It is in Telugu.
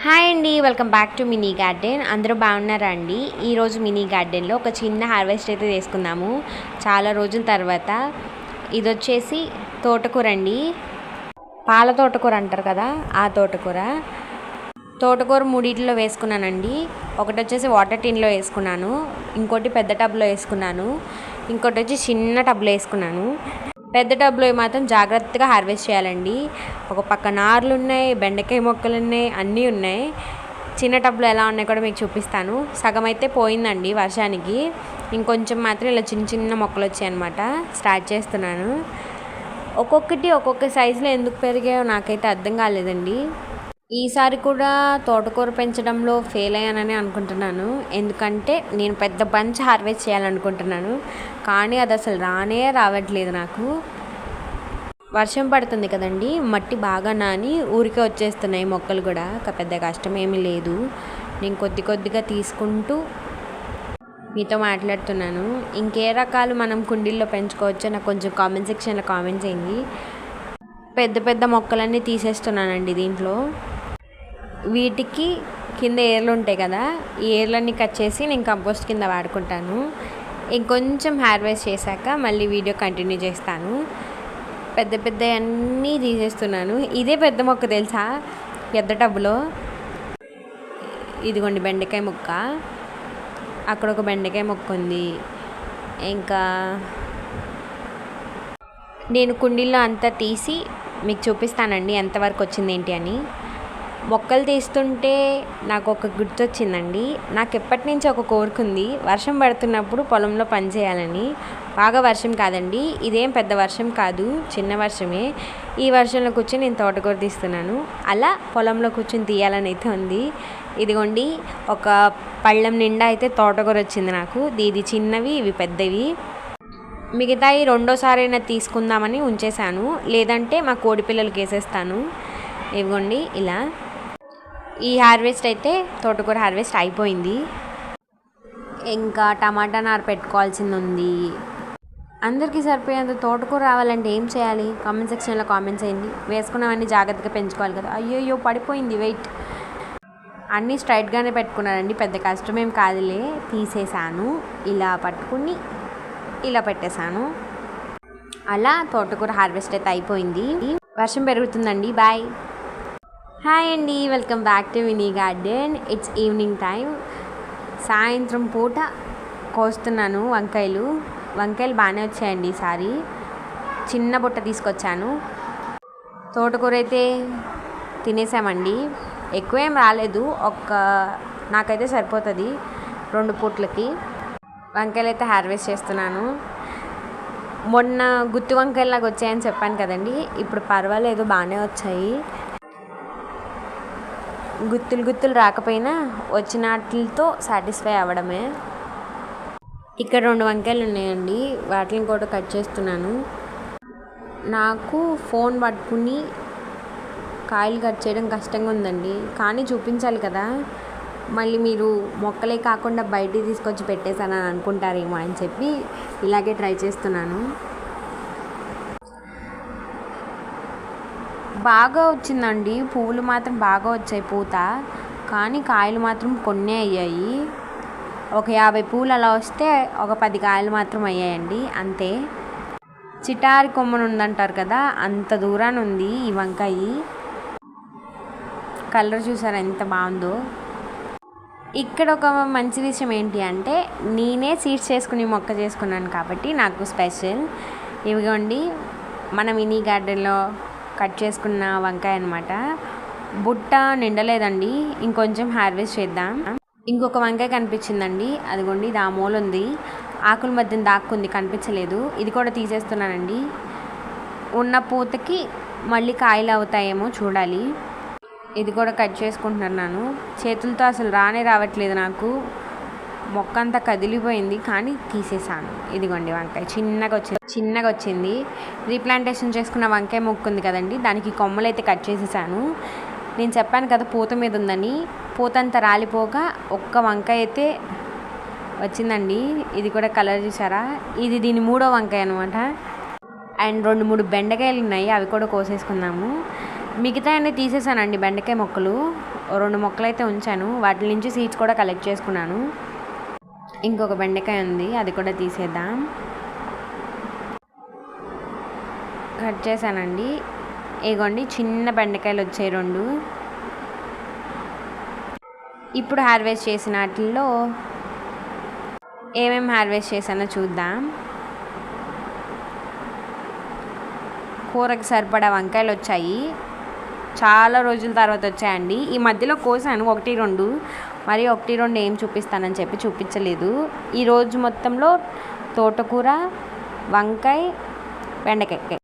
హాయ్ అండి, welcome back to mini garden. అందరూ బాగున్నారా అండి? ఈరోజు మినీ గార్డెన్లో ఒక చిన్న హార్వెస్ట్ అయితే చేసుకుందాము చాలా రోజుల తర్వాత. ఇది వచ్చేసి తోటకూర అండి, పాల తోటకూర అంటారు కదా, ఆ తోటకూర. తోటకూర మూడిట్లో వేసుకున్నానండి. ఒకటి వచ్చేసి వాటర్ టిన్లో వేసుకున్నాను, ఇంకోటి పెద్ద టబ్లో వేసుకున్నాను, ఇంకోటి వచ్చి చిన్న టబ్లో వేసుకున్నాను. పెద్ద టబ్లో మాత్రం జాగ్రత్తగా హార్వెస్ట్ చేయాలండి. ఒక పక్క నార్లు ఉన్నాయి, బెండకాయ మొక్కలు ఉన్నాయి, అన్నీ ఉన్నాయి. చిన్న టబ్లో ఎలా ఉన్నాయి కూడా మీకు చూపిస్తాను. సగం అయితే పోయిందండి వర్షానికి, ఇంకొంచెం మాత్రం ఇలా చిన్న చిన్న మొక్కలు వచ్చాయన్నమాట. స్టార్ట్ చేస్తున్నాను. ఒక్కొక్కటి ఒక్కొక్క సైజులో ఎందుకు పెరిగాయో నాకైతే అర్థం కాలేదండి. ఈసారి కూడా తోటకూర పెంచడంలో ఫెయిల్ అయ్యానని అనుకుంటున్నాను. ఎందుకంటే నేను పెద్ద బంచ్ హార్వెస్ట్ చేయాలనుకుంటున్నాను, కానీ అది అసలు రావట్లేదు నాకు. వర్షం పడుతుంది కదండి, మట్టి బాగా నాని ఊరికే వచ్చేస్తున్నాయి మొక్కలు కూడా. పెద్ద కష్టం ఏమీ లేదు. నేను కొద్దిగా తీసుకుంటూ మీతో మాట్లాడుతున్నాను. ఇంకే రకాలు మనం కుండీల్లో పెంచుకోవచ్చో నాకు కొంచెం కామెంట్ సెక్షన్లో కామెంట్ చేయండి. పెద్ద పెద్ద మొక్కలన్నీ తీసేస్తున్నానండి దీంట్లో. వీటికి కింద ఏర్లు ఉంటాయి కదా, ఈ ఏర్లన్నీ కట్ చేసి నేను కంపోస్ట్ కింద వాడుకుంటాను. ఇంకొంచెం హార్వెస్ట్ చేశాక మళ్ళీ వీడియో కంటిన్యూ చేస్తాను. పెద్ద అన్నీ తీసేస్తున్నాను. ఇదే పెద్ద మొక్క తెలుసా, పెద్ద టబ్బులో. ఇదిగోండి బెండకాయ మొక్క, అక్కడ ఒక బెండకాయ మొక్క ఉంది. ఇంకా నేను కుండీల్లో అంతా తీసి మీకు చూపిస్తానండి ఎంతవరకు వచ్చింది ఏంటి అని. మొక్కలు తీస్తుంటే నాకు ఒక గుర్తొచ్చిందండి. నాకు ఎప్పటి నుంచి ఒక కోరిక ఉంది, వర్షం పడుతున్నప్పుడు పొలంలో పని చేయాలని. బాగా వర్షం కాదండి, ఇదేం పెద్ద వర్షం కాదు, చిన్న వర్షమే. ఈ వర్షంలో కూర్చొని నేను తోటకూర తీస్తున్నాను. అలా పొలంలో కూర్చొని తీయాలని అయితే ఉంది. ఇదిగోండి ఒక పళ్ళెం నిండా అయితే తోటకూర వచ్చింది నాకు. ఇది చిన్నవి, ఇవి పెద్దవి. మిగతాయి రెండోసారైనా తీసుకుందామని ఉంచేశాను, లేదంటే మా కోడి పిల్లలకి వేసేస్తాను. ఇవ్వండి ఇలా. ఈ హార్వెస్ట్ అయితే తోటకూర హార్వెస్ట్ అయిపోయింది. ఇంకా టమాటా నారు పెట్టుకోవాల్సింది ఉంది. అందరికీ సరిపోయేంత తోటకూర రావాలంటే ఏం చేయాలి? కామెంట్ సెక్షన్లో కామెంట్ చేయండి. వేసుకున్నవన్నీ జాగ్రత్తగా పెంచుకోవాలి కదా. అయ్యో పడిపోయింది వెయిట్. అన్నీ స్ట్రైట్గానే పెట్టుకున్నానండి, పెద్ద కష్టమేం కాదులే. తీసేసాను, ఇలా పట్టుకుని ఇలా పెట్టేశాను. అలా తోటకూర హార్వెస్ట్ అయితే అయిపోయింది. వర్షం పెరుగుతుందండి. బాయ్. హాయ్ అండి, welcome back to mini garden. It's evening time. సాయంత్రం పూట కోస్తున్నాను వంకాయలు బాగానే వచ్చాయండి ఈసారి. చిన్న బుట్ట తీసుకొచ్చాను. తోటకూర అయితే తినేసామండి. ఎక్కువేం రాలేదు, నాకైతే సరిపోతుంది 2 పూట్లకి. వంకాయలు అయితే హార్వెస్ట్ చేస్తున్నాను. మొన్న గుత్తి వంకాయలాగా వచ్చాయని చెప్పాను కదండి, ఇప్పుడు పర్వాలేదు, బాగానే వచ్చాయి. గుత్తులు రాకపోయినా వచ్చిన వాటితో సాటిస్ఫై అవ్వడమే. ఇక్కడ 2 వంకాయలు ఉన్నాయండి, వాటిని కూడా కట్ చేస్తున్నాను. నాకు ఫోన్ పట్టుకుని కాయలు కట్ చేయడం కష్టంగా ఉందండి, కానీ చూపించాలి కదా. మళ్ళీ మీరు మొక్కలే కాకుండా బయటికి తీసుకొచ్చి పెట్టేశానని అనుకుంటారేమో అని చెప్పి ఇలాగే ట్రై చేస్తున్నాను. బాగా వచ్చిందండి, పువ్వులు మాత్రం బాగా వచ్చాయి, పూత. కానీ కాయలు మాత్రం కొన్నే అయ్యాయి. ఒక 50 పువ్వులు అలా వస్తే ఒక 10 కాయలు మాత్రం అయ్యాయండి, అంతే. చిటారి కొమ్మను ఉందంటారు కదా, అంత దూరాన్ని ఉంది ఈ వంకాయ. కలర్ చూసారా ఎంత బాగుందో. ఇక్కడ ఒక మంచి విషయం ఏంటి అంటే, నేనే సీడ్స్ చేసుకుని మొక్క చేసుకున్నాను కాబట్టి నాకు స్పెషల్. ఇవిగోండి మన మినీ గార్డెన్లో కట్ చేసుకున్న వంకాయ అనమాట. బుట్ట నిండలేదండి, ఇంకొంచెం హార్వెస్ట్ చేద్దాం. ఇంకొక వంకాయ కనిపించిందండి, అదిగోండి ఇది ఆ మూల ఉంది, ఆకుల మధ్యన దాక్కుంది, కనిపించలేదు. ఇది కూడా తీసేస్తున్నానండి. ఉన్న పూతకి మళ్ళీ కాయలు అవుతాయేమో చూడాలి. ఇది కూడా కట్ చేసుకుంటున్నాను. చేతులతో అసలు రావట్లేదు నాకు, మొక్క అంతా కదిలిపోయింది, కానీ తీసేసాను. ఇదిగోండి వంకాయ చిన్నగా వచ్చింది. రీప్లాంటేషన్ చేసుకున్న వంకాయ మొక్క ఉంది కదండి, దానికి కొమ్మలు అయితే కట్ చేసేసాను. నేను చెప్పాను కదా పూత మీద ఉందని, పూత అంతా రాలిపోగా ఒక్క వంకాయ అయితే వచ్చిందండి. ఇది కూడా కలర్ చూసారా, ఇది దీని 3వ వంకాయ అనమాట. అండ్ 2-3 బెండకాయలు ఉన్నాయి, అవి కూడా కోసేసుకున్నాము. మిగతా అన్నీ తీసేసానండి బెండకాయ మొక్కలు. 2 మొక్కలైతే ఉంచాను. వాటి నుంచి సీడ్స్ కూడా కలెక్ట్ చేసుకున్నాను. ఇంకొక బెండకాయ ఉంది, అది కూడా తీసేద్దాం. కట్ చేశానండి. ఇగోండి చిన్న బెండకాయలు వచ్చాయి 2. ఇప్పుడు హార్వెస్ట్ చేసిన వాటిల్లో ఏమేమి హార్వెస్ట్ చేశానో చూద్దాం. కూరకి సరిపడా వంకాయలు వచ్చాయి. చాలా రోజుల తర్వాత వచ్చాయండి. ఈ మధ్యలో కోసాను 1, 2, మరి 1, 2 ఏం చూపిస్తానని చెప్పి చూపించలేదు. ఈరోజు మొత్తంలో తోటకూర, వంకాయ, బెండకాయ